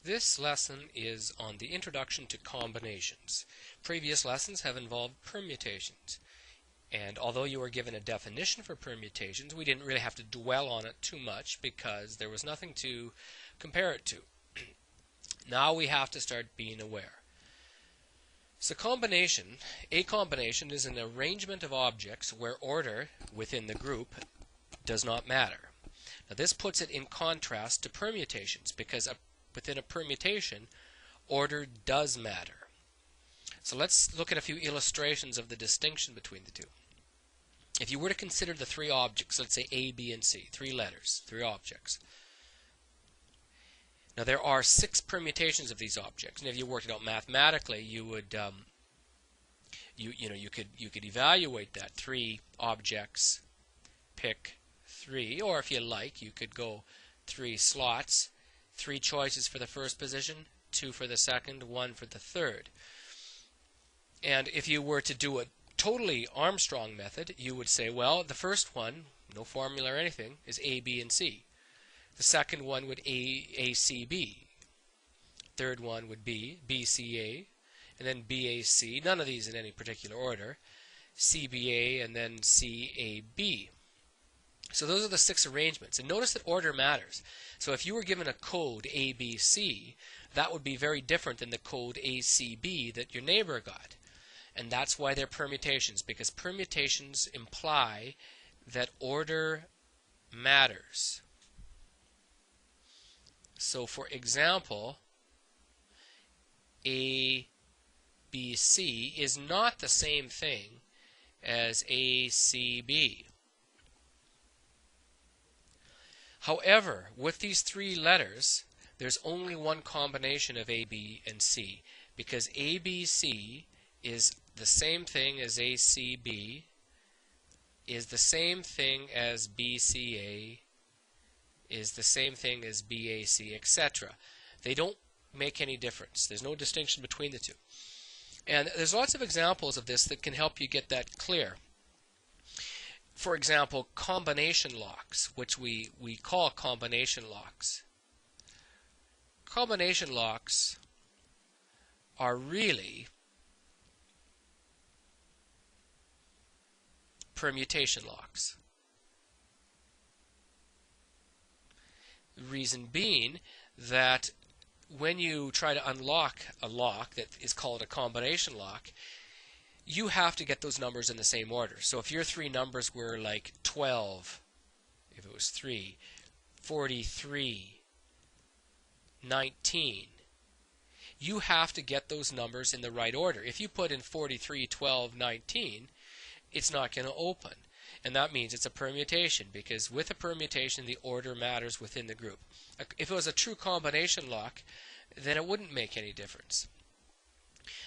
This lesson is on the introduction to combinations. Previous lessons have involved permutations. And although you were given a definition for permutations, we didn't really have to dwell on it too much because there was nothing to compare it to. Now we have to start being aware. So a combination is an arrangement of objects where order within the group does not matter. Now this puts it in contrast to permutations because within a permutation, order does matter. So let's look at a few illustrations of the distinction between the two. If you were to consider the three objects, let's say A, B, and C, three letters, three objects. Now there are 6 permutations of these objects, and if you worked it out mathematically, you would you could evaluate that 3 objects, pick 3, or if you like, you could go 3 slots, 3 choices for the first position, 2 for the second, 1 for the third. And if you were to do a totally Armstrong method, you would say, well, the first one, no formula or anything, is A, B, and C. The second one would A, C, B. Third one would be B, C, A, and then B, A, C. None of these in any particular order. C, B, A, and then C, A, B. So those are the 6 arrangements. And notice that order matters. So if you were given a code A, B, C, that would be very different than the code A, C, B that your neighbor got. And that's why they're permutations, because permutations imply that order matters. So for example, A, B, C is not the same thing as A, C, B. However, with these 3 letters, there's only one combination of A, B, and C, because A, B, C is the same thing as A, C, B, is the same thing as B, C, A, is the same thing as B, A, C, etc. They don't make any difference. There's no distinction between the two. And there's lots of examples of this that can help you get that clear. For example, combination locks, which we call combination locks. Combination locks are really permutation locks. The reason being that when you try to unlock a lock that is called a combination lock, you have to get those numbers in the same order. So if your 3 numbers were like 12, if it was 3, 43, 19, you have to get those numbers in the right order. If you put in 43, 12, 19, it's not going to open. And that means it's a permutation, because with a permutation, the order matters within the group. If it was a true combination lock, then it wouldn't make any difference.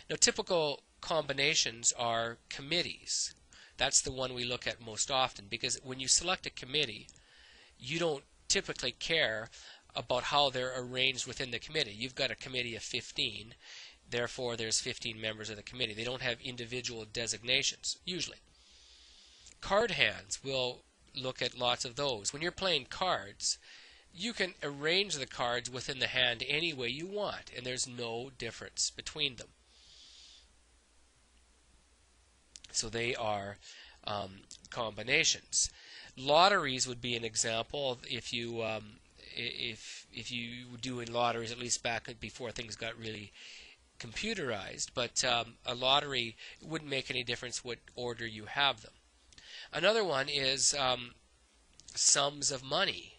Now, typical combinations are committees. That's the one we look at most often, because when you select a committee, you don't typically care about how they're arranged within the committee. You've got a committee of 15, therefore there's 15 members of the committee. They don't have individual designations, usually. Card hands, we'll look at lots of those. When you're playing cards, you can arrange the cards within the hand any way you want, and there's no difference between them. So they are combinations. Lotteries would be an example. If you were doing lotteries, at least back before things got really computerized, but a lottery wouldn't make any difference what order you have them. Another one is sums of money.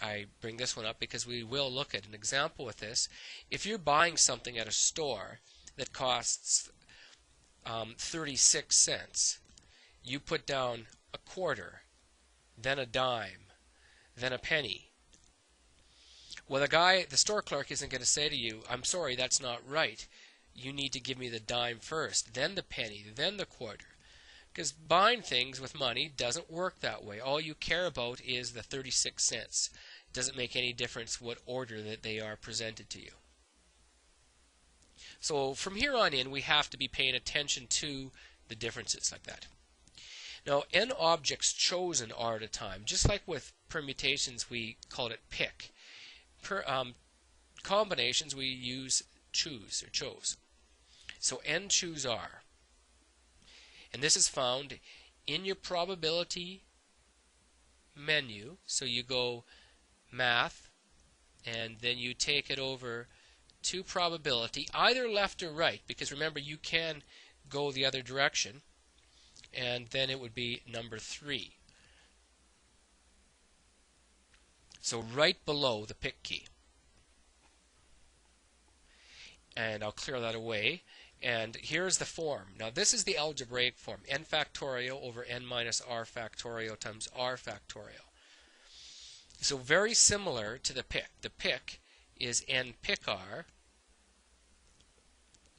I bring this one up because we will look at an example with this. If you're buying something at a store that costs 36 cents, you put down a quarter, then a dime, then a penny. Well, the store clerk isn't going to say to you, I'm sorry, that's not right. You need to give me the dime first, then the penny, then the quarter. Because buying things with money doesn't work that way. All you care about is the 36 cents. It doesn't make any difference what order that they are presented to you. So from here on in, we have to be paying attention to the differences like that. Now, n objects chosen are at a time. Just like with permutations, we call it pick. combinations, we use choose or chose. So n choose r. And this is found in your probability menu. So you go math, and then you take it over to probability, either left or right, because remember you can go the other direction, and then it would be number 3. So right below the pick key. And I'll clear that away. And here's the form. Now this is the algebraic form. N factorial over n minus r factorial times r factorial. So very similar to the pick. The pick is n pick r,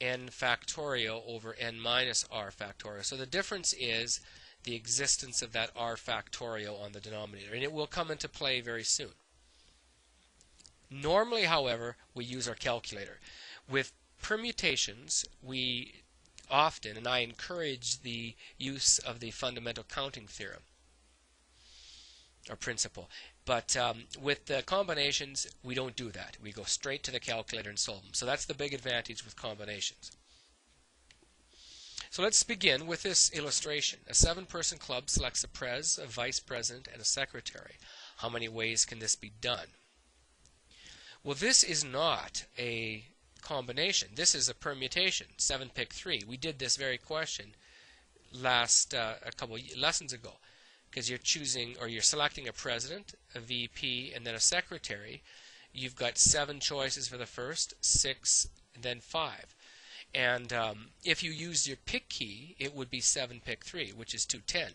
n factorial over n minus r factorial. So the difference is the existence of that r factorial on the denominator. And it will come into play very soon. Normally, however, we use our calculator. With permutations, we often, and I encourage the use of the fundamental counting theorem or principle. But with the combinations, we don't do that. We go straight to the calculator and solve them. So that's the big advantage with combinations. So let's begin with this illustration. A 7-person club selects a pres, a vice president, and a secretary. How many ways can this be done? Well, this is not a combination. This is a permutation, 7 pick 3. We did this very question a couple lessons ago, because you're choosing, or you're selecting a president, a VP, and then a secretary. You've got 7 choices for the first, 6, and then 5. And if you used your pick key, it would be 7 pick 3, which is 210.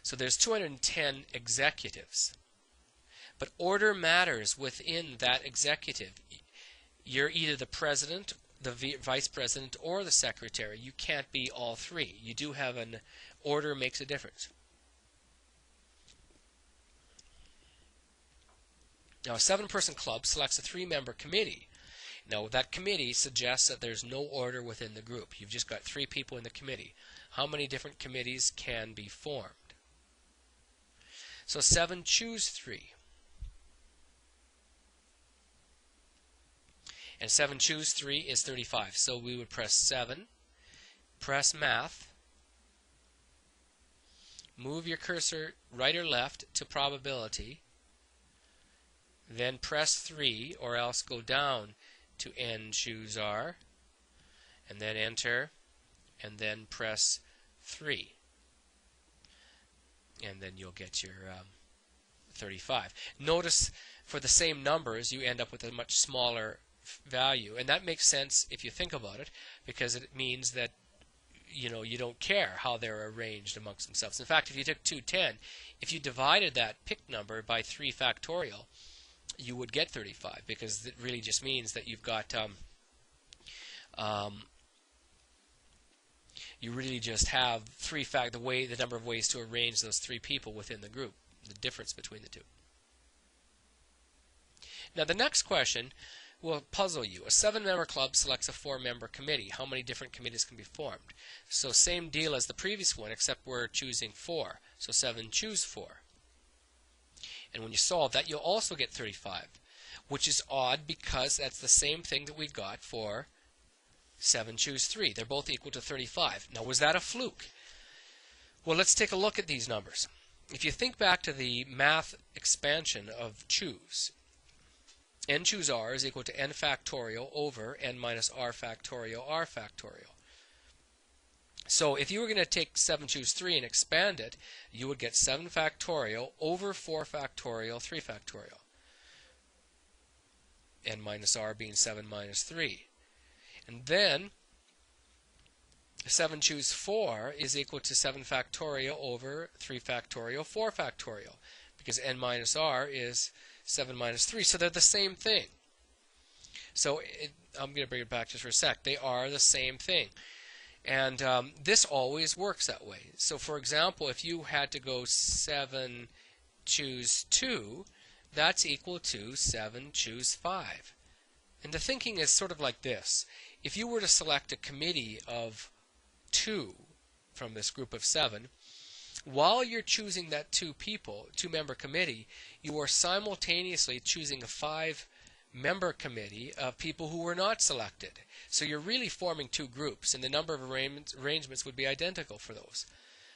So there's 210 executives. But order matters within that executive. You're either the president, the vice president, or the secretary. You can't be all 3. You do have an order makes a difference. Now, a 7-person club selects a 3-member committee. Now, that committee suggests that there's no order within the group. You've just got 3 people in the committee. How many different committees can be formed? So 7 choose 3. And 7 choose 3 is 35. So we would press 7, press math, move your cursor right or left to probability, then press 3, or else go down to n choose r, and then enter, and then press 3. And then you'll get your 35. Notice for the same numbers you end up with a much smaller value, and that makes sense if you think about it, because it means that you don't care how they're arranged amongst themselves. In fact, if you took 210, if you divided that pick number by 3 factorial, you would get 35, because it really just means that you've got you really just have the number of ways to arrange those 3 people within the group, the difference between the 2. Now the next question will puzzle you. A 7-member club selects a 4-member committee. How many different committees can be formed? So same deal as the previous one, except we're choosing 4. So 7 choose 4. And when you solve that, you'll also get 35, which is odd because that's the same thing that we got for 7 choose 3. They're both equal to 35. Now, was that a fluke? Well, let's take a look at these numbers. If you think back to the math expansion of choose, n choose r is equal to n factorial over n minus r factorial r factorial. So if you were going to take 7 choose 3 and expand it, you would get 7 factorial over 4 factorial 3 factorial. N minus r being 7 minus 3. And then 7 choose 4 is equal to 7 factorial over 3 factorial 4 factorial, because n minus r is 7 minus 3. So they're the same thing. So I'm going to bring it back just for a sec. They are the same thing. And this always works that way. So for example, if you had to go 7 choose 2, that's equal to 7 choose 5. And the thinking is sort of like this. If you were to select a committee of 2 from this group of 7, While you're choosing that two-member committee, you are simultaneously choosing a 5-member committee of people who were not selected. So you're really forming two groups, and the number of arrangements would be identical for those.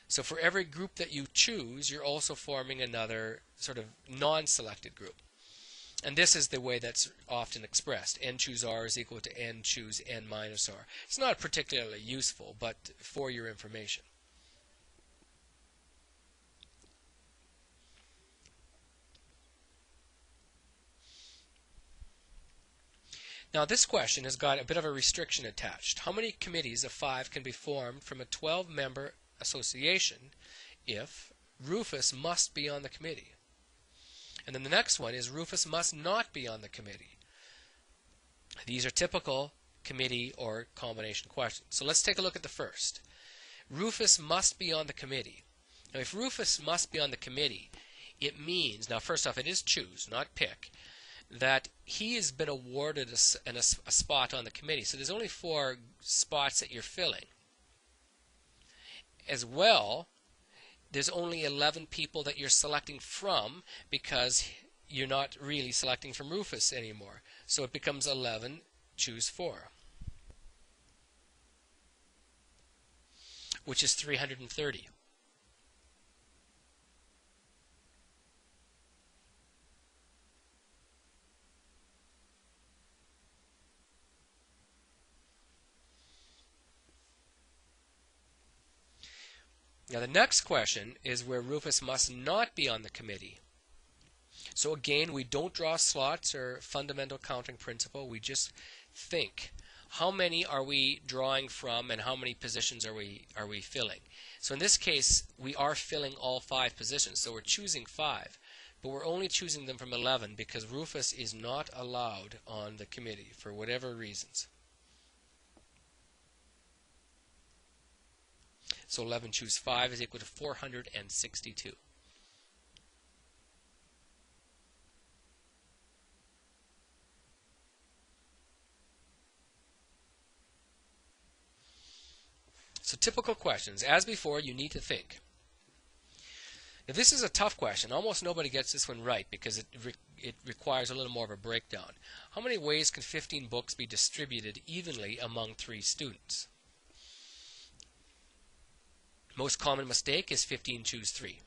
So for every group that you choose, you're also forming another sort of non-selected group. And this is the way that's often expressed. N choose R is equal to N choose N minus R. It's not particularly useful, but for your information. Now this question has got a bit of a restriction attached. How many committees of 5 can be formed from a 12-member association if Rufus must be on the committee? And then the next one is Rufus must not be on the committee. These are typical committee or combination questions. So let's take a look at the first. Rufus must be on the committee. Now if Rufus must be on the committee, it means, now first off it is choose, not pick, that he has been awarded a spot on the committee. So there's only 4 spots that you're filling. As well, there's only 11 people that you're selecting from because you're not really selecting from Rufus anymore. So it becomes 11, choose 4, which is 330. Now the next question is where Rufus must not be on the committee. So again, we don't draw slots or fundamental counting principle. We just think, how many are we drawing from and how many positions are we filling? So in this case, we are filling all 5 positions. So we're choosing 5, but we're only choosing them from 11 because Rufus is not allowed on the committee for whatever reasons. So 11 choose 5 is equal to 462. So typical questions. As before, you need to think. Now this is a tough question. Almost nobody gets this one right because it requires a little more of a breakdown. How many ways can 15 books be distributed evenly among 3 students? Most common mistake is 15 choose 3.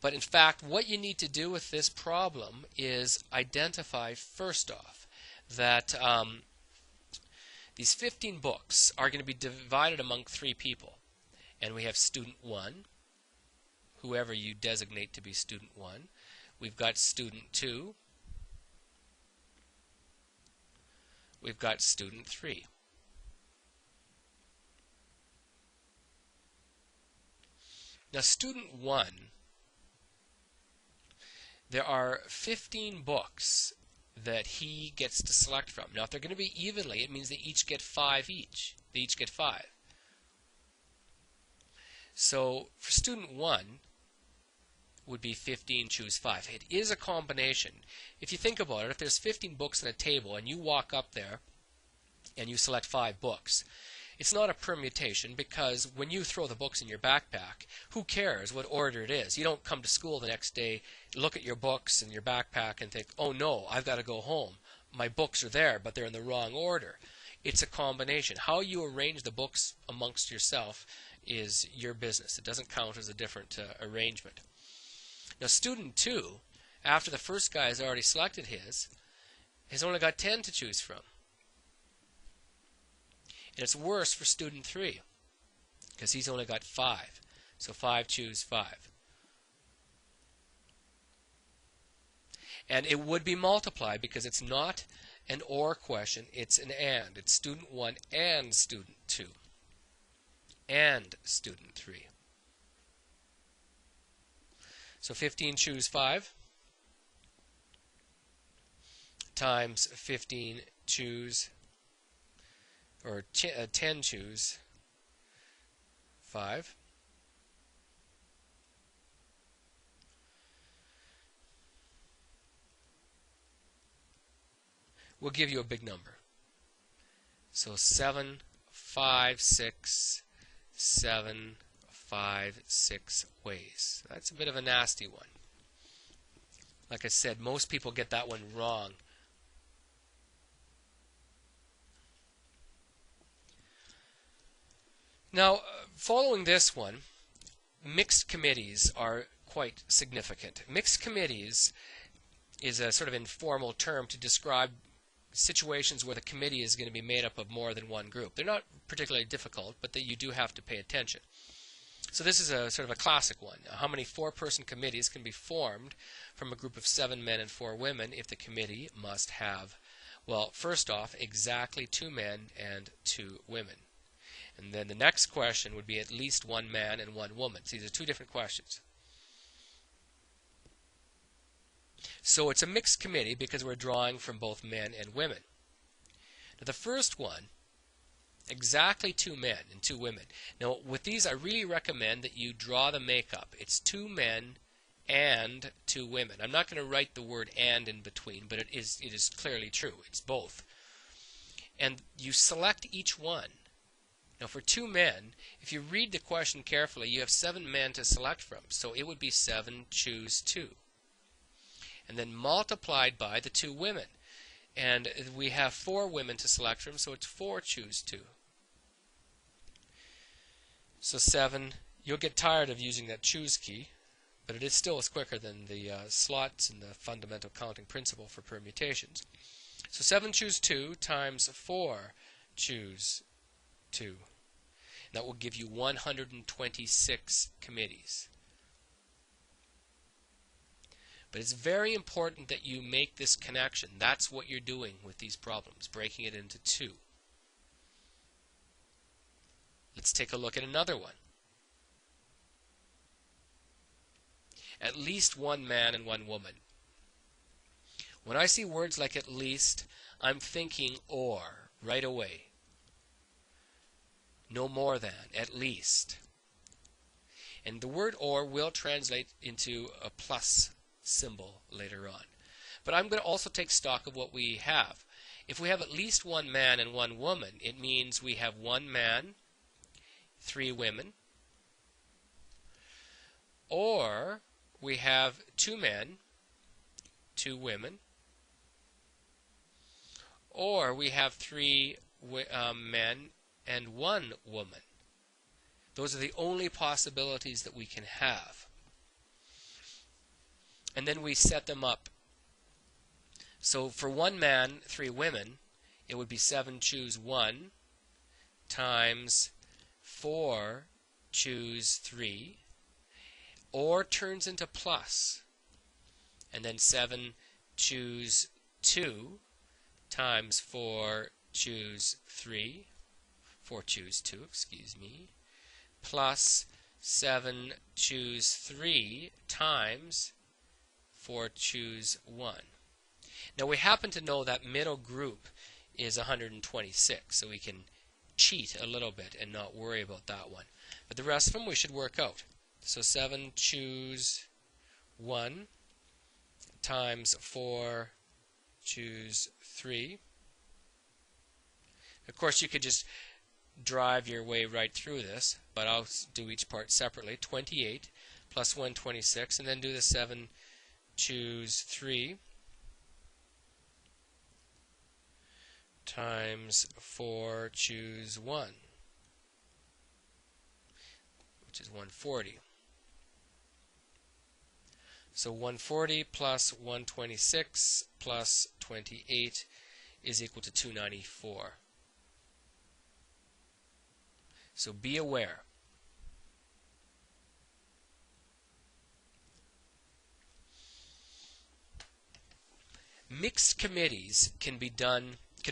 But in fact, what you need to do with this problem is identify first off that these 15 books are going to be divided among 3 people. And we have student 1, whoever you designate to be student 1. We've got student 2. We've got student 3. Now student 1, there are 15 books that he gets to select from. Now if they're going to be evenly, it means they each get 5 each. They each get 5. So for student 1 would be 15 choose 5. It is a combination. If you think about it, if there's 15 books on a table and you walk up there and you select 5 books, it's not a permutation because when you throw the books in your backpack, who cares what order it is? You don't come to school the next day, look at your books in your backpack and think, oh no, I've got to go home. My books are there, but they're in the wrong order. It's a combination. How you arrange the books amongst yourself is your business. It doesn't count as a different arrangement. Now student 2, after the first guy has already selected his, has only got 10 to choose from. And it's worse for student 3 because he's only got 5. So 5 choose 5. And it would be multiplied because it's not an or question, it's an and. It's student 1 and student 2 and student 3. So 15 choose 5 times 15 choose, or 10 choose 5. Will give you a big number. So 7, 5, 6, 7, 5, 6 ways. That's a bit of a nasty one. Like I said, most people get that one wrong. Now, following this one, mixed committees are quite significant. Mixed committees is a sort of informal term to describe situations where the committee is going to be made up of more than one group. They're not particularly difficult, but that you do have to pay attention. So this is a sort of a classic one. How many 4-person committees can be formed from a group of 7 men and 4 women if the committee must have, well, first off, exactly 2 men and 2 women. And then the next question would be at least 1 man and 1 woman. So these are 2 different questions. So it's a mixed committee because we're drawing from both men and women. Now the first one, exactly 2 men and 2 women. Now with these I really recommend that you draw the makeup. It's 2 men and 2 women. I'm not going to write the word "and" in between, but it is clearly true. It's both. And you select each one. Now for 2 men, if you read the question carefully, you have 7 men to select from. So it would be 7 choose 2. And then multiplied by the 2 women. And we have 4 women to select from, so it's 4 choose 2. So 7, you'll get tired of using that choose key, but it is still quicker than the slots in the fundamental counting principle for permutations. So 7 choose 2 times 4 choose 2. That will give you 126 committees. But it's very important that you make this connection. That's what you're doing with these problems, breaking it into 2. Let's take a look at another one. At least 1 man and 1 woman. When I see words like at least, I'm thinking or right away. No more than, at least. And the word or will translate into a plus symbol later on. But I'm going to also take stock of what we have. If we have at least 1 man and 1 woman, it means we have 1 man, 3 women, or we have 2 men, 2 women, or we have 3 men and 1 woman. Those are the only possibilities that we can have. And then we set them up. So for 1 man, 3 women, it would be 7 choose 1 times 4 choose 3, or turns into plus. And then 7 choose 2 times 4 choose 3, 4 choose 2, excuse me, plus 7 choose 3 times 4 choose 1. Now we happen to know that middle group is 126, so we can cheat a little bit and not worry about that one. But the rest of them we should work out. So 7 choose 1 times 4 choose 3. Of course you could just drive your way right through this, but I'll do each part separately. 28 plus 126, and then do the 7 choose 3 times 4 choose 1, which is 140. So 140 plus 126 plus 28 is equal to 294. So be aware. Mixed committees can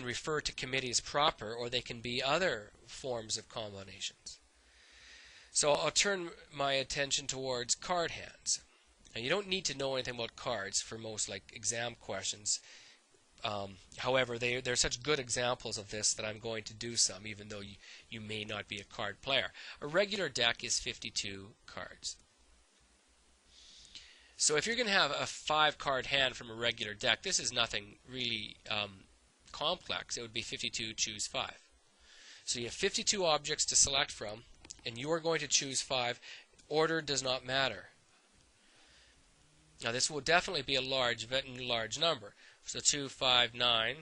refer to committees proper, or they can be other forms of combinations. So I'll turn my attention towards card hands. Now you don't need to know anything about cards for most exam questions. However, they're such good examples of this that I'm going to do some, even though you may not be a card player. A regular deck is 52 cards. So if you're going to have a 5-card hand from a regular deck, this is nothing really complex. It would be 52 choose 5. So you have 52 objects to select from, and you are going to choose 5. Order does not matter. Now this will definitely be a large number. So 2, 5, 9,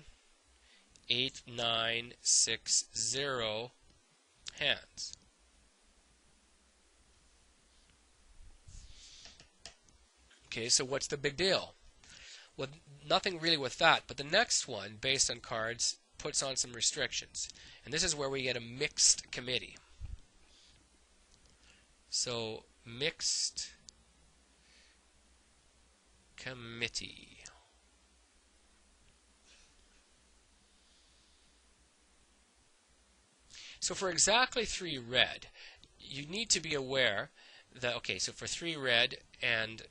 8, 9, 6, 0 hands. Okay, so what's the big deal? Well, nothing really with that, but the next one, based on cards, puts on some restrictions. And this is where we get a mixed committee. So, mixed committee. So for exactly 3 red, you need to be aware that, okay, so for 3 red and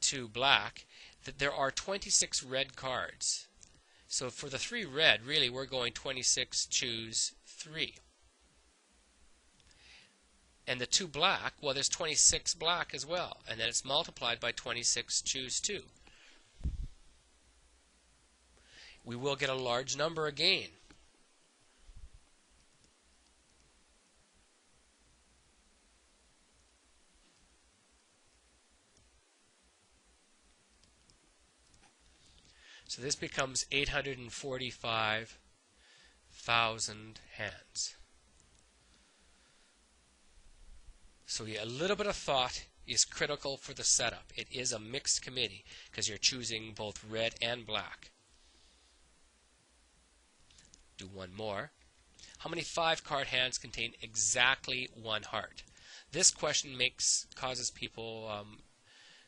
2 black, that there are 26 red cards. So for the 3 red, really, we're going 26, choose 3. And the 2 black, well, there's 26 black as well. And then it's multiplied by 26, choose 2. We will get a large number again. So this becomes 845,000 hands. So yeah, a little bit of thought is critical for the setup. It is a mixed committee because you're choosing both red and black. Do one more. How many 5-card hands contain exactly 1 heart? This question causes people a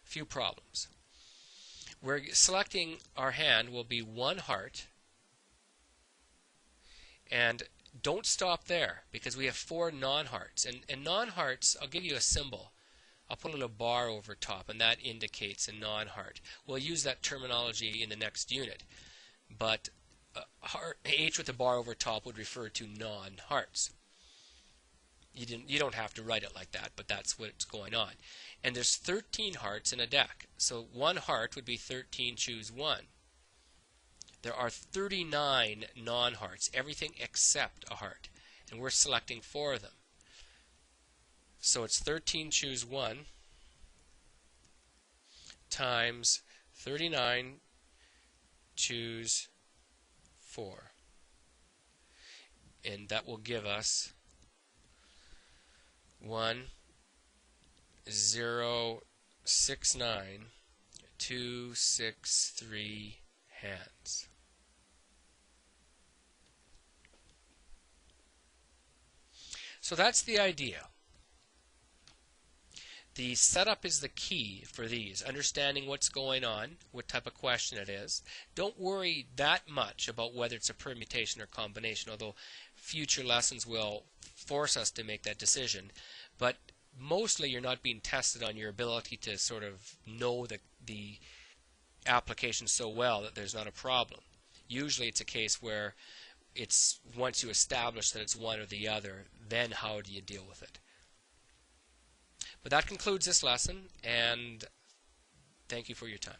few problems. We're selecting our hand will be 1 heart, and don't stop there because we have 4 non-hearts. And non-hearts, I'll give you a symbol. I'll put a little bar over top, and that indicates a non-heart. We'll use that terminology in the next unit. But H with a bar over top would refer to non-hearts. You don't have to write it like that, but that's what's going on. And there's 13 hearts in a deck. So 1 heart would be 13, choose 1. There are 39 non-hearts, everything except a heart. And we're selecting 4 of them. So it's 13, choose 1, times 39, choose 4. And that will give us 1,069,263 hands. So that's the idea. The setup is the key for these, understanding what's going on, what type of question it is. Don't worry that much about whether it's a permutation or combination, although future lessons will force us to make that decision. But mostly you're not being tested on your ability to sort of know the application so well that there's not a problem. Usually it's a case where it's once you establish that it's one or the other, then how do you deal with it? But that concludes this lesson, and thank you for your time.